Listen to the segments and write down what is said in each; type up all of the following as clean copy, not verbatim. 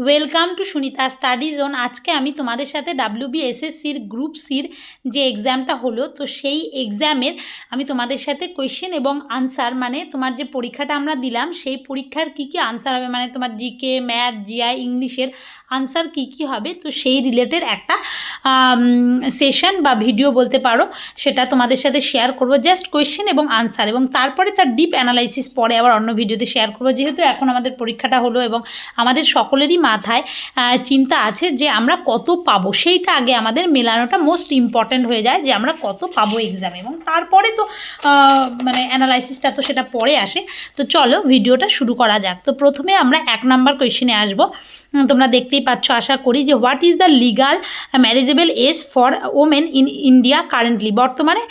Welcome to Sunita study zone. আজকে আমি তোমাদের সাথে WBSSCর গ্রুপ সির যে এক্সামটা হলো, তো সেই এক্সামের আমি তোমাদের সাথে কোয়েশ্চেন এবং আনসার, মানে তোমার যে পরীক্ষাটা আমরা দিলাম সেই পরীক্ষার কি কি আনসার হবে, মানে তোমার জিকে, ম্যাথ, জিআই, ইংলিশের আনসার কি কি হবে, তো সেই রিলেটেড একটা সেশন বা ভিডিও বলতে পারো, সেটা তোমাদের সাথে শেয়ার করব। জাস্ট কোয়েশ্চেন এবং আনসার, এবং তারপরে তার ডিপ অ্যানালাইসিস পরে আবার অন্য ভিডিওতে শেয়ার করবো। যেহেতু এখন আমাদের পরীক্ষাটা হলো এবং আমাদের সকলেরই মাথায় চিন্তা আছে যে আমরা কত পাবো, সেইটা আগে আমাদের মেলানোটা মোস্ট ইম্পর্ট্যান্ট হয়ে যায়, যে আমরা কত পাবো এক্সামে, এবং তারপরে তো মানে অ্যানালাইসিসটা তো সেটা পরে আসে। তো চলো ভিডিওটা শুরু করা যাক। তো প্রথমে আমরা 1 নম্বর কোয়েশ্চেনে আসবো। তোমরা দেখতেই পাচ্ছ আশা করি, যে what is the legal marriageable age for women in India currently. বর্তমানে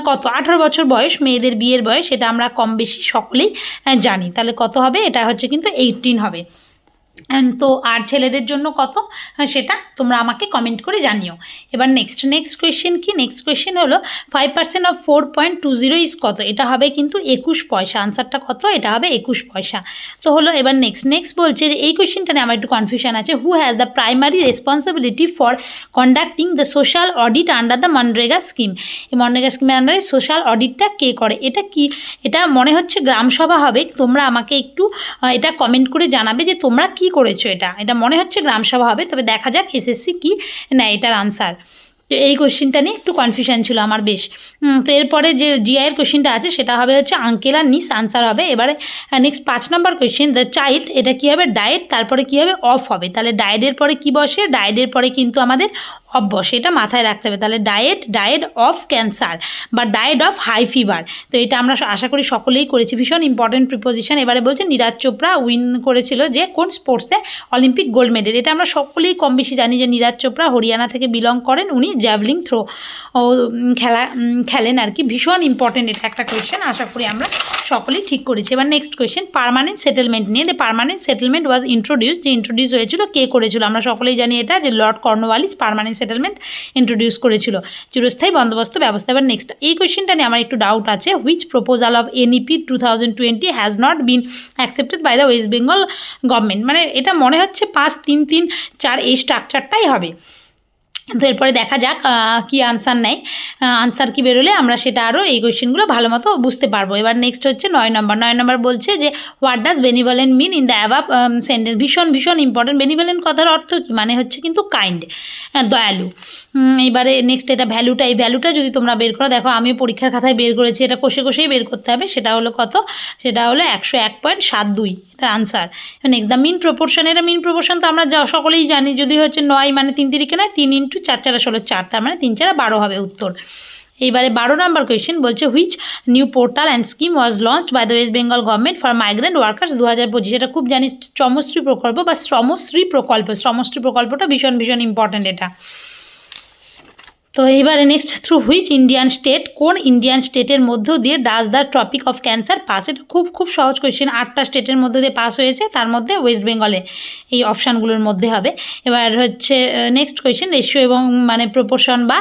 কত? 18 বছর বয়স মেয়েদের বিয়ের বয়স, এটা আমরা কম বেশি সকলেই জানি। তাহলে কত হবে? এটা হচ্ছে কিন্তু 18 হবে। তো আর ছেলেদের জন্য কত, সেটা তোমরা আমাকে কমেন্ট করে জানিও। এবার নেক্সট কোয়েশ্চেন কি? নেক্সট কোয়েশ্চেন হলো 5% অফ 4.20 ইজ কত? এটা হবে কিন্তু 21 পয়সা। আনসারটা কত? এটা হবে 21 পয়সা। তো হলো এবার নেক্সট বলছে যে এই কোয়েশ্চেনটা নিয়ে আমার একটু কনফিউশন আছে। Who has the primary responsibility for conducting the social audit under the MNREGA scheme? এই মনরেগা স্কিমের আন্ডারে সোশ্যাল অডিটটা কে করে? এটা কি? এটা মনে হচ্ছে গ্রামসভা হবে। তোমরা আমাকে একটু এটা কমেন্ট করে জানাবে যে তোমরা কি করেছো। এটা মনে হচ্ছে গ্রামসভা হবে, তবে দেখা যাক এসএসসি কি নেয় এটার আনসার। তো এই কোশ্চেনটা নিয়ে একটু কনফিউশন ছিল আমার বেশ। তো এরপরে যে জিআইয়ের কোশ্চেনটা আছে সেটা হবে হচ্ছে আঙ্কেল আর নিস, আনসার হবে। এবারে next 5 number question, the child, এটা কী হবে? ডায়েট, তারপরে কী হবে? অফ হবে। তাহলে ডায়েটের পরে কি বসে? ডায়েটের পরে কিন্তু আমাদের অফ বসে, এটা মাথায় রাখতে হবে। তাহলে ডায়েট অফ ক্যান্সার বা ডায়েট অফ হাই ফিভার। তো এটা আমরা আশা করি সকলেই করেছি, ভীষণ ইম্পর্টেন্ট প্রিপোজিশন। এবারে বলছে নীরাজ চোপড়া উইন করেছিল যে কোন স্পোর্টসে অলিম্পিক গোল্ড মেডেল? এটা আমরা সকলেই কম বেশি জানি যে নীরাজ চোপড়া হরিয়ানা থেকে বিলং করেন, উনি জ্যাভলিং থ্রো খেলেন আর কি। ভীষণ ইম্পর্টেন্ট এটা একটা কোয়েশ্চেন, আশা করি আমরা সকলেই ঠিক করেছি। এবার নেক্সট কোয়েশ্চেন পার্মানেন্ট সেটেলমেন্ট নিয়ে। The permanent settlement was introduce হয়েছিল, কে করেছিল? আমরা সকলেই জানি এটা, যে Lord Cornwallis permanent settlement introduce করেছিল, চিরস্থায়ী বন্দোবস্ত ব্যবস্থা। এবার নেক্সট এই কোয়েশ্চেনটা নিয়ে আমার একটু ডাউট আছে। Which proposal of NEP 2020 has not been accepted by the West Bengal government? মানে এটা মনে হচ্ছে 5-3-3-4 এই স্ট্রাকচারটাই হবে। তো এরপরে দেখা যাক কি আনসার নেয়, আনসার কি বেরোলে আমরা সেটা আরও এই কোয়েশ্চেনগুলো ভালো মতো বুঝতে পারবো। এবার নেক্সট হচ্ছে 9 নম্বর বলছে যে what does benevolent mean in the above sentence? ভীষণ ইম্পর্টেন্ট। বেনিভলেন্ট কথার অর্থ কি? মানে হচ্ছে কিন্তু কাইন্ড, দয়ালু। এবারে নেক্সট এটা ভ্যালুটা, এই ভ্যালুটা যদি তোমরা বের করো, দেখো আমি পরীক্ষার খাতায় বের করেছি, এটা কষেই বের করতে হবে। সেটা হলো কত? সেটা হলো 101.72, এটা answer. Next the mean proportion, এটা মিন প্রপোর্শন তো আমরা সকলেই জানি, যদি হচ্ছে 9 মানে 3 3 নয়, 3 × 4 4 16 4, তার মানে 3 4 12 হবে উত্তর। এইবারে 12 নম্বর কোয়েশ্চেন বলছে which new portal and scheme was launched by the West Bengal government for migrant workers 2025? এটা খুব জানি, শ্রমশ্রী প্রকল্প বা শ্রমশ্রী প্রকল্পটা ভীষণ ইম্পর্ট্যান্ট এটা। তো এইবারে next through which Indian state, কোন ইন্ডিয়ান স্টেটের মধ্য দিয়ে does the topic of cancer pass? এটা খুব সহজ কোয়েশ্চেন। 8টা স্টেটের মধ্যে দিয়ে পাস হয়েছে, তার মধ্যে ওয়েস্ট বেঙ্গলে এই অপশানগুলোর মধ্যে হবে। এবার হচ্ছে নেক্সট কোয়েশ্চেন রেশিও এবং মানে প্রপোর্শন, বা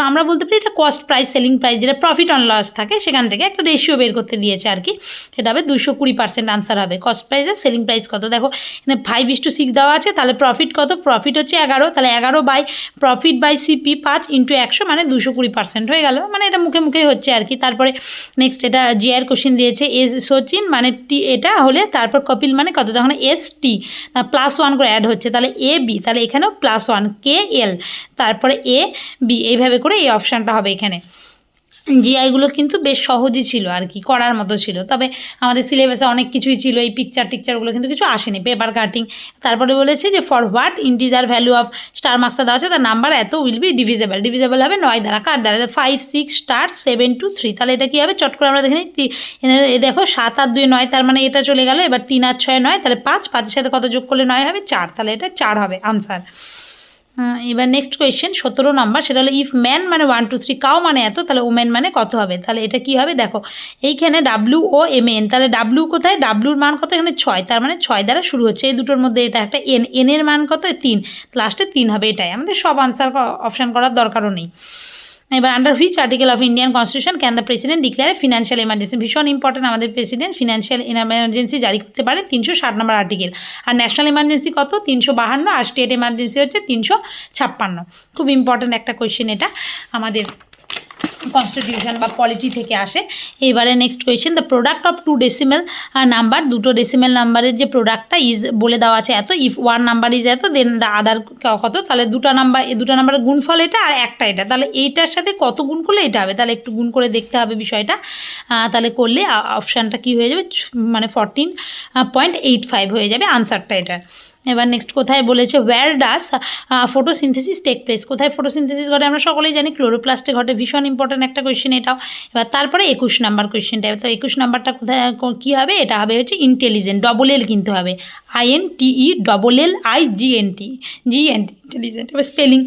আমরা বলতে পারি এটা কস্ট প্রাইস সেলিং প্রাইস, যেটা প্রফিট অন লস থাকে সেখান থেকে একটা রেশিও বের করতে দিয়েছে আর কি। সেটা হবে 220% আনসার হবে। কস্ট প্রাইস আর সেলিং প্রাইস কত? দেখো এখানে 5:6 দেওয়া আছে, তাহলে প্রফিট কত? প্রফিট হচ্ছে 11, তাহলে 11 বাই প্রফিট বাই সিপি 5 × 100 মানে 220% হয়ে গেল, মানে এটা মুখে হচ্ছে আর কি। তারপরে নেক্সট এটা জিআর কোশ্চেন দিয়েছে, এস সচিন মানে টি, এটা হলে তারপর কপিল মানে কত? তখন ST +1 করে অ্যাড হচ্ছে, তাহলে AB, তাহলে এখানেও +1 KL, তারপরে AB, এইভাবে করে এই অপশানটা হবে এখানে। জিআইগুলো কিন্তু বেশ সহজই ছিল আর কি, করার মতো ছিল, তবে আমাদের সিলেবাসে অনেক কিছুই ছিল, এই টিকচারগুলো কিন্তু কিছু আসেনি, পেপার কাটিং। তারপরে বলেছে যে for what integer value of star মার্কসটা দেওয়া আছে, তার নাম্বার এত উইল বি ডিভিজেবল হবে 9 দ্বারা, কার দ্বারা? 5 6 স্টার 7 2 3, তাহলে এটা কী হবে? চট করে আমরা দেখে নিই, দেখো 7 আর 2 9, তার মানে এটা চলে গেল। এবার 3 আর 6 9, তাহলে 5, 5-এর সাথে কত যোগ করলে 9 হবে? 4, তাহলে এটা 4 হবে আনসার। এবার নেক্সট কোয়েশ্চেন 17 নম্বর, সেটা হলো ইফ ম্যান মানে 1 2 3, কাউ মানে এত, তাহলে ওমেন মানে কত হবে? তাহলে এটা কি হবে? দেখো এইখানে WOMN, তাহলে ডাব্লিউ কোথায়? ডাব্লিউর মান কত? এখানে 6, তার মানে 6 দ্বারা শুরু হচ্ছে, এই দুটোর মধ্যে এটা একটা এন এর মান কত? 3, লাস্টে 3 হবে। এটাই আমাদের সব আনসার অপশান করার দরকারও নেই। এবার under which article of Indian constitution can the president declare financial emergency, ভীষণ ইম্পর্টেন্ট, আমাদের প্রেসিডেন্ট ফিনান্সিয়াল এমার্জেন্সি জারি করতে পারে 360 নম্বর আর্টিকেল। আর ন্যাশনাল এমার্জেন্সি কত? 352, আর স্টেট এমার্জেন্সি হচ্ছে 356। খুব ইম্পর্টেন্ট একটা কোয়েশ্চেন এটা আমাদের কনস্টিটিউশন বা পলিটি থেকে আসে। এবারে next question, the product of 2 decimal number, দুটো ডেসিমেল নাম্বারের যে প্রোডাক্টটা ইজ বলে দেওয়া আছে এত, ইফ ওয়ান নাম্বার ইজ এত দেন দ্য আদার কত, তাহলে দুটো নাম্বারের গুণফল এটা আর একটা এটা, তাহলে এইটার সাথে কত গুণ করলে এটা হবে, তাহলে একটু গুণ করে দেখতে হবে বিষয়টা। তাহলে করলে অপশানটা কি হয়ে যাবে, মানে 14.85 হয়ে যাবে আনসারটা এটা। এবার নেক্সট কোথায় বলেছে, ওয়্যার ডাস ফটোসিনথেসিস টেক প্লেস, কোথায় ফটোসিনথেসিস ঘটে আমরা সকলেই জানি ক্লোরোপ্লাস্টে ঘটে, ভীষণ ইম্পর্ট্যান্ট একটা কোয়েশ্চেন এটাও। এবার তারপরে 21 নাম্বার কোয়েশ্চেনটা, তো 21 নাম্বারটা কোথায় কী হবে, এটা হবে হচ্ছে ইন্টেলিজেন্ট, ডবল এল কিন্তু হবে, INTELLIGENT ইন্টেলিজেন্ট। এবার স্পেলিং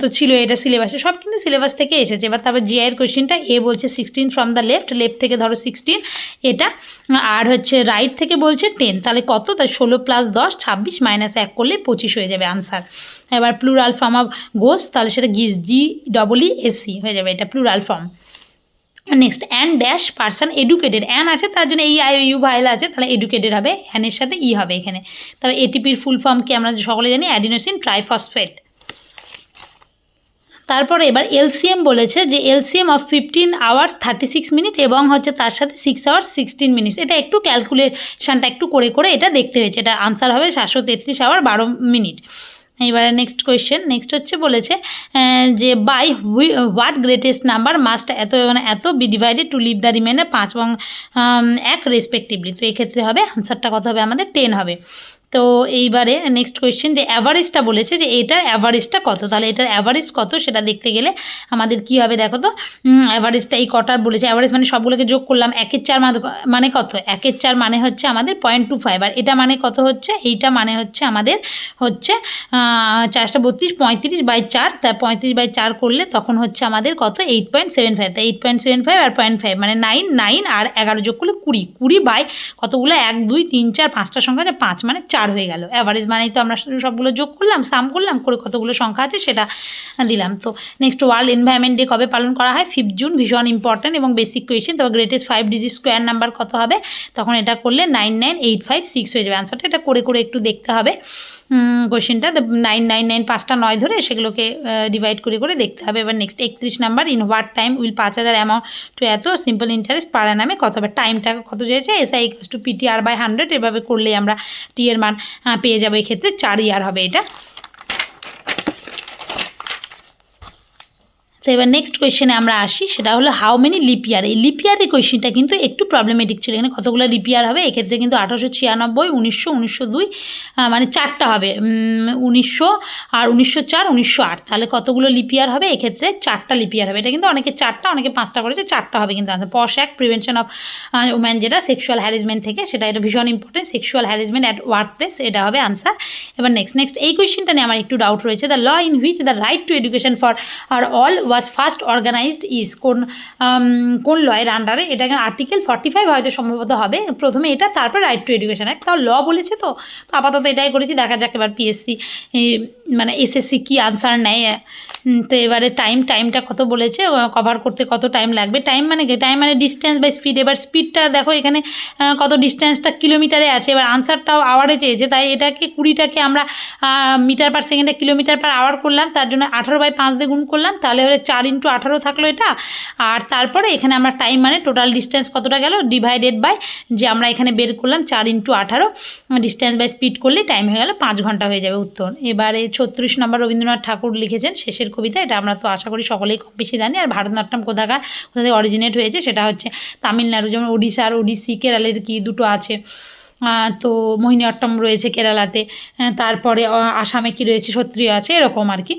তো ছিল এটা সিলেবাসে, সব কিন্তু সিলেবাস থেকে এসেছে। এবার তারপর জিআইয়ের কোয়েশ্চেনটা, এ বলছে 16 ফ্রম দ্য লেফট থেকে ধরো 16 এটা, আর হচ্ছে রাইট থেকে বলছে 10, তাহলে কত, তাই 16 + 10 26 -1 করলে 25 হয়ে যাবে আনসার। এবার প্লুরাল ফর্ম অফ গোস, তাহলে সেটা গিস, GEESE হয়ে যাবে, এটা plural form. Next, an dash person educated, an আছে তার জন্য AIOU ভাইল আছে, তাহলে এডুকেটেড হবে, অ্যানের সাথে ই হবে এখানে। তবে ATPর ফুল ফর্ম কি আমরা সকলে জানি, অ্যাডিনোসিন ট্রাইফসফেট। তারপরে এবার এলসিএম বলেছে যে এলসিএম অফ 15 আওয়ার্স 36 মিনিট এবং হচ্ছে তার সাথে 6 আওয়ার্স 16 মিনিটস, এটা একটু ক্যালকুলেশনটা একটু করে এটা দেখতে হয়েছে, এটা আনসার হবে 733 আওয়ার 12 মিনিট। এবারে নেক্সট কোয়েশ্চেন, নেক্সট হচ্ছে বলেছে যে by what greatest number must it be divided to leave the remainder 5 এবং 1 রেসপেক্টিভলি, তো এক্ষেত্রে হবে আনসারটা কত হবে আমাদের 10 হবে। তো এইবারে নেক্সট কোয়েশ্চেন, যে অ্যাভারেজটা বলেছে যে এটার অ্যাভারেজটা কত, তাহলে এটার অ্যাভারেজ কত সেটা দেখতে গেলে আমাদের কি হবে, দেখো তো অ্যাভারেজটা এই কটার বলেছে, অ্যাভারেজ মানে সবগুলোকে যোগ করলাম, 1/4 মানে কত, 1/4 মানে হচ্ছে আমাদের 0.25, আর এটা মানে কত হচ্ছে, এইটা মানে হচ্ছে আমাদের হচ্ছে 4 32 35/4, তাই 35/4 করলে তখন হচ্ছে আমাদের কত 8.75, তাই 8.75 আর 0.5 মানে 9 আর 11 যোগ করলে 20 বাই কতগুলো 1 2 3 4 5টা সংখ্যা আছে 5 মানে 4 হয়ে গেল। অ্যাভারেজ মানেই তো আমরা সবগুলো যোগ করলাম, সাম করলাম করে কতগুলো সংখ্যা আছে সেটা দিলাম। তো নেক্সট, ওয়ার্ল্ড এনভায়রনমেন্ট ডে কবে পালন করা হয়, 5 জুন, ভীষণ ইম্পর্টেন্ট এবং বেসিক কোয়েশ্চেন। তবে গ্রেটেস্ট 5 ডিজিট স্কোয়ার নাম্বার কত হবে, তখন এটা করলে 99856 হয়ে যাবে আনসারটা, এটা করে একটু দেখতে হবে কোয়েশ্চেনটা, 999 5টা 9 ধরে সেগুলোকে ডিভাইড করে দেখতে হবে। এবার next 31 number, in what time will 5000 amount two এত সিম্পল ইন্টারেস্ট পার অ্যানামে কত হবে, টাইমটা কত চেয়েছে, SI = PTR/100, এভাবে করলেই আমরা টি এর মান পেয়ে যাবো, এক্ষেত্রে 4 ইয়ার হবে এটা। তো এবার নেক্সট কোয়েশ্চেনে আমরা আসি, সেটা হলো হাউ মেনি লিপ ইয়ার। এই লিপ ইয়ারের কোয়েশ্চেনটা কিন্তু একটু প্রবলেমেটিক ছিল, এখানে কতগুলো লিপ ইয়ার হবে, এক্ষেত্রে কিন্তু 1896, 1900, 1902 মানে 4টা হবে, 1900 আর 1904, 1908, তাহলে কতগুলো লিপ ইয়ার হবে, এক্ষেত্রে 4টা লিপ ইয়ার হবে। এটা কিন্তু অনেকে 4টা অনেকে 5টা করেছে, 4টা হবে কিন্তু answer. Posh act, prevention of woman, যেটা সেক্সুয়াল হ্যারাসমেন্ট থেকে, সেটা এটা ভীষণ important, sexual harassment at work place, এটা হবে আনসার। এবার নেক্সট এই কোয়েশ্চেনটা নিয়ে আমার একটু ডাউট রয়েছে, the law in which the right to education for আর all was first organized is, কোন লয়ের আন্ডারে, এটা আর্টিকেল 45 হয়তো সম্ভবত হবে প্রথমে এটা, তারপর রাইট টু এডুকেশন অ্যাক্ট, তাও ল বলেছে, তো আপাতত এটাই করেছি, দেখা যাক এবার PSC মানে SSC কি আনসার নেয়। তো এবারে টাইমটা কত বলেছে, কভার করতে কত টাইম লাগবে, টাইম মানে ডিস্টেন্স বাই স্পিড, এবার স্পিডটা দেখো এখানে কত ডিস্টেন্সটা কিলোমিটারে আছে, এবার আনসারটাও আওয়ারে চেয়েছে, তাই এটাকে 20টাকে আমরা মিটার পার সেকেন্ডে কিলোমিটার পার আওয়ার করলাম, তার জন্য 18/5 দিয়ে গুণ করলাম, তাহলে হলে 4 × 18 থাকলো এটা, আর তারপরে এখানে আমরা টাইম মানে টোটাল ডিস্টেন্স কতটা গেল ডিভাইডেড বাই যে আমরা এখানে বের করলাম 4 × 18 ডিস্টেন্স বাই স্পিড করলে টাইম হয়ে গেল 5 ঘন্টা হয়ে যাবে উত্তর। এবারে 36 নম্বর, রবীন্দ্রনাথ ঠাকুর লিখেছেন শেষের কবিতা, এটা আমরা তো আশা করি সকলেই কম বেশি জানি। আর ভারতনাট্যম কোথা থেকে অরিজিনেট হয়েছে, সেটা হচ্ছে তামিলনাড়ু, যেমন ওড়িশা আর ওড়িশি, কেরালের কি দুটো আছে, তো মোহিনীঅট্টম রয়েছে কেরালাতে, তারপরে আসামে কি রয়েছে, সত্রিয় আছে, এরকম আর কি,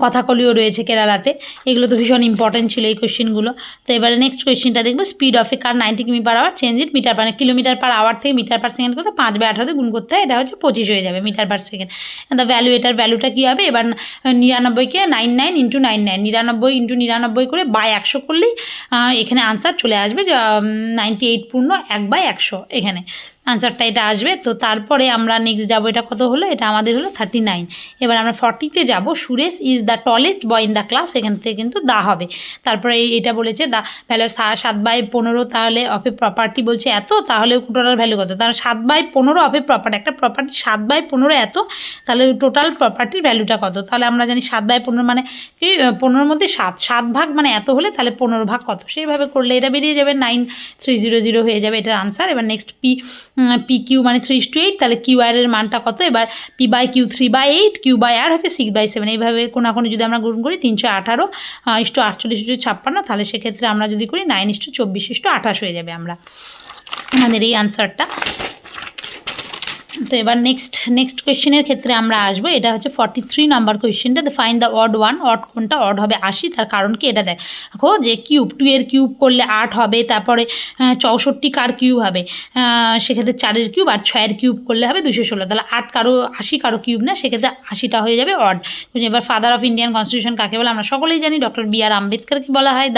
কথাকলিও রয়েছে কেরালাতে, এগুলো তো ভীষণ ইম্পর্টেন্ট ছিল এই কোয়েশ্চেনগুলো। তো এবারে নেক্সট কোয়েশ্চেনটা দেখবো, স্পিড অফ এ কার 90 কিমি/আওয়ার, change it metre per kilometre per hour থেকে মিটার পার সেকেন্ড করতে 5/18 গুণ করতে হয়, এটা হচ্ছে 25 হয়ে যাবে metre per second. The value, এটার ভ্যালুটা কী হবে, এবার 99কে 99 × 99, 99 × 99 করে বাই 100 করলেই এখানে আনসার চলে আসবে 98 পূর্ণ 1/100 এখানে। আনসারটা এটা আসবে। তো তারপরে আমরা নেক্সট যাবো, এটা কত হলো, এটা আমাদের হলো 39। এবার আমরা 40-তে যাবো, Suresh is the tallest boy in the class, এখান থেকে কিন্তু দা হবে। তারপরে এটা বলেছে দ্য ভ্যালু 7/15, তাহলে অফ এ প্রপার্টি বলছে এত, তাহলে টোটাল ভ্যালু কত, তাহলে 7/15 অফ এ প্রপার্টি, একটা প্রপার্টি 7/15 এত, তাহলে টোটাল প্রপার্টির ভ্যালুটা কত। তাহলে আমরা জানি 7/15 মানে কি, 15-র মধ্যে 7 ভাগ মানে এত হলে তাহলে 15 ভাগ কত, সেইভাবে করলে এটা বেরিয়ে যাবে, 9300 হয়ে যাবে এটার আনসার। এবার নেক্সট PQ মানে 3:8, তাহলে QR এর মানটা কত, এবার P/Q 3/8, Q/R হচ্ছে 6/7, এইভাবে কোনো যদি আমরা গুণ করি 318/48/56, তাহলে সেক্ষেত্রে আমরা যদি করি 9:24/28 হয়ে যাবে আমাদের এই আনসারটা। তো এবার নেক্সট কোয়েশ্চেনের ক্ষেত্রে আমরা আসবো, এটা হচ্ছে 43 নাম্বার কোয়েশ্চেনটা, find the odd one, odd কোনটা, অড হবে 80, তার কারণ কি এটা দেখো যে কিউব 2 এর কিউব করলে 8 হবে, তারপরে 64 কার কিউব হবে, সেক্ষেত্রে 4-এর কিউব, আর 6-এর কিউব করলে হবে 216, তাহলে 80 কারো কিউব না, সেক্ষেত্রে 80টা হয়ে যাবে অড। এবার ফাদার অফ ইন্ডিয়ান কনস্টিটিউশন কাকে বলে, আমরা সকলেই জানি ডক্টর B.R. আম্বেদকরকে বলা হয়।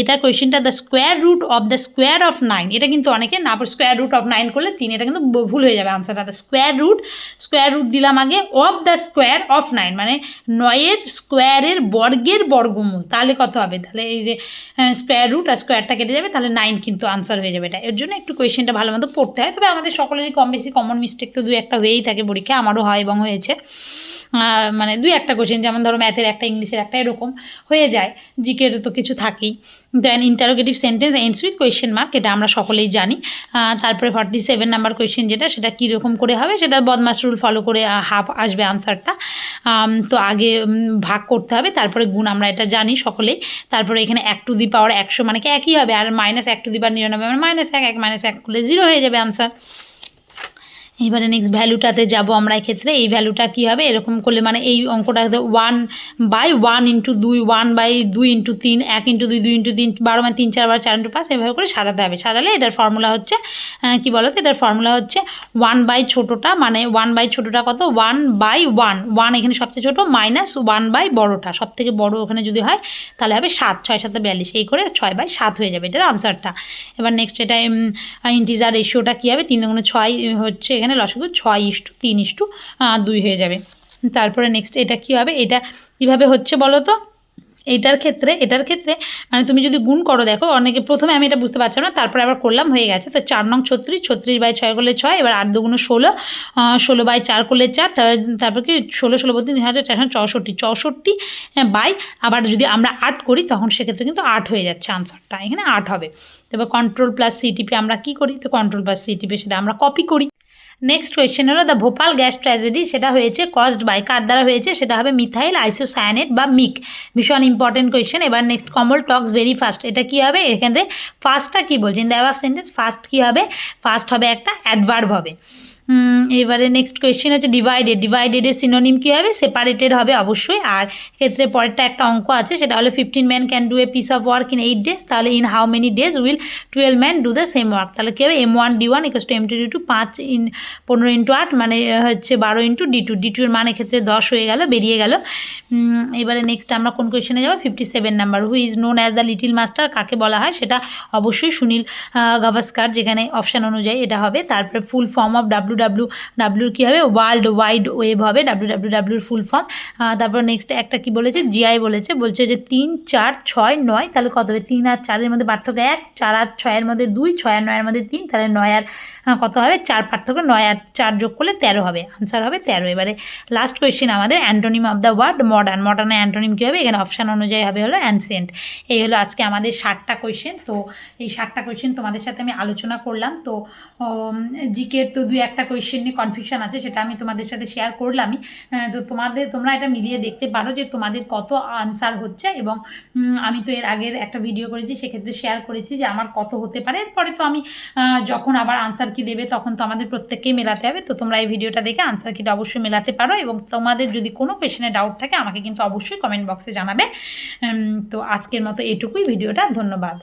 এটা কোয়েশ্চেনটা the square root of the square of 9, এটা কিন্তু অনেকে না স্কোয়ার রুট অফ 9 করলে 3, এটা কিন্তু ভুল হয়ে যাবে আনসারটা। স্কোয়ার রুট দিলাম আগে, অফ দ্য স্কোয়ার অফ 9 মানে 9-এর স্কোয়ারের বর্গের বর্গমূল, তাহলে কত হবে, তাহলে এই যে স্কোয়ার রুট আর স্কোয়ারটা কেটে যাবে, তাহলে 9 কিন্তু আনসার হয়ে যাবে এটা। এর জন্য একটু কোয়েশ্চেনটা ভালো মতো পড়তে হয়, তবে আমাদের সকলেরই কম বেশি কমন মিস্টেক তো 2-1 হয়েই থাকে পরীক্ষায়, আমারও হয় এবং হয়েছে, মানে 2-1 কোয়েশ্চেন, যেমন ধরো ম্যাথের একটা, ইংলিশের একটা, এরকম হয়ে যায়, জিকের তো কিছু থাকেই। Then interrogative sentence ends with question mark, এটা আমরা সকলেই জানি। তারপরে 47 নাম্বার কোয়েশ্চেন যেটা, সেটা কীরকম করে হবে, সেটা বদমাস রুল ফলো করে হাফ আসবে আনসারটা। তো আগে ভাগ করতে হবে, তারপরে গুণ, আমরা এটা জানি সকলেই। তারপরে এখানে 1 টু দি পাওয়ার 100 মানে কি একই হবে, আর -1 টু দি পাওয়ার 99 মানে -1 1 করলে 0 হয়ে যাবে আনসার। এবারে নেক্সট ভ্যালুটাতে যাব আমরা, এক্ষেত্রে এই ভ্যালুটা কী হবে, এরকম করলে মানে এই অঙ্কটা 1/1 × 2, 1/2 × 3, 1 × 2, 2 × 3, 12 মানে 3 4 বার 4 × 5, এভাবে করে সাজাতে হবে। সাজালে এটার ফর্মুলা হচ্ছে কী বলো তো, এটার ফর্মুলা হচ্ছে 1/, ছোটোটা মানে 1/, ছোটোটা কত, 1/1, 1 এখানে সবচেয়ে ছোটো, -1/, বড়োটা সব থেকে বড়ো ওখানে যদি হয় তাহলে হবে 7, 6 7 42, এই করে 6/7 হয়ে যাবে এটার আনসারটা। এবার নেক্সট এটা ইন্টিজার রেশিওটা কী হবে, 3 × 6 হচ্ছে, এখানে লসাগু 6:3:2 হয়ে যাবে। তারপরে নেক্সট এটা কি হবে, এটা কিভাবে হচ্ছে বলো তো, এটার ক্ষেত্রে মানে তুমি যদি গুণ করো, দেখো অনেকে প্রথমে আমি এটা বুঝতে পারছিলাম না, তারপরে আবার করলাম, হয়ে গেছে। তো 4 নং 36, 36/6 করলে 6, এবার 8 2 × 16, 16/4 করলে 4, তারপর কি 16 বলতে 3464 বাই, আবার যদি আমরা 8 করি তখন সেক্ষেত্রে কিন্তু 8 হয়ে যাচ্ছে আনসারটা, এখানে 8 হবে। তারপর Ctrl+C টিপে আমরা কী করি, তো Ctrl+C টিপে সেটা আমরা কপি করি। নেক্সট কোয়েশ্চেন হলো দ্য ভোপাল গ্যাস ট্র্যাজেডি, সেটা হয়েছে কজড বাই, কার দ্বারা হয়েছে, সেটা হবে মিথাইল আইসোসায়ানেট বা মিক, ভীষণ ইম্পর্টেন্ট কোয়েশ্চেন। এবার next Kamal talks very fast, এটা কী হবে, এখানে ফার্স্টটা কী বলছে, in the above sentence first কী হবে, ফার্স্ট হবে একটা অ্যাডভার্ব হবে। এবারে নেক্সট কোয়েশ্চেন হচ্ছে ডিভাইডেডের সিনোনিম কী হবে, সেপারেটেড হবে অবশ্যই। আর ক্ষেত্রে পরেরটা একটা অঙ্ক আছে, সেটা হলো 15 men can do a piece of work in 8 days, তাহলে in how many days will 12 men do the same work, তাহলে কী হবে, M1D1 = M2D2, 15 × 8 মানে হচ্ছে 12 × D2 এর মান এক্ষেত্রে 10 হয়ে গেল, বেরিয়ে গেল। এবারে নেক্সট আমরা কোন কোয়েশ্চেনে যাবো, 57 number, who is known as the little master, কাকে বলা হয়, সেটা অবশ্যই সুনীল গাভাস্কার, যেখানে অপশান অনুযায়ী এটা হবে। তারপরে ফুল ফর্ম অফ WWW কী হবে, ওয়ার্ল্ড ওয়াইড ওয়েব হবে WWWর ফুল ফর্ম। তারপর নেক্সট একটা কি বলেছে, GI বলছে যে 3 4 6 9, তাহলে কত হবে, 3 আর 4-এর মধ্যে পার্থক্য 1, 4 আর 6-এর মধ্যে 2, 6 আর 9-এর মধ্যে 3, তাহলে 9 আর কত হবে 4, পার্থক্য 9 আর 4 যোগ করলে 13 হবে, আনসার হবে 13। এবারে লাস্ট কোয়েশ্চেন আমাদের অ্যান্টোনিম অফ দ্য ওয়ার্ড মডার্নের অ্যান্টোনিম কী হবে, এখানে অপশান অনুযায়ী হবে হলো অ্যানসিয়েন্ট। এই হলো আজকে আমাদের 60টা কোয়েশ্চেন। তো এই 60টা কোয়েশ্চেন তোমাদের সাথে আমি আলোচনা করলাম। তো জিকের তো 2-1টা কোয়েশ্চেন নিয়ে কনফিউশন আছে, সেটা আমি তোমাদের সাথে শেয়ার করলামই। তো তোমরা এটা মিলিয়ে দেখতে পারো যে তোমাদের কত আনসার হচ্ছে, এবং আমি তো এর আগের একটা ভিডিও করেছি, সেক্ষেত্রে শেয়ার করেছি যে আমার কত হতে পারে। এরপরে তো আমি যখন আবার আনসার কি দেবে তখন তো আমাদের প্রত্যেককেই মেলাতে হবে। তো তোমরা এই ভিডিওটা দেখে আনসার কিটা অবশ্যই মেলাতে পারো, এবং তোমাদের যদি কোনো কোয়েশ্চেনে ডাউট থাকে আমাকে কিন্তু অবশ্যই কমেন্ট বক্সে জানাবে। তো আজকের মতো এটুকুই ভিডিওটা, ধন্যবাদ।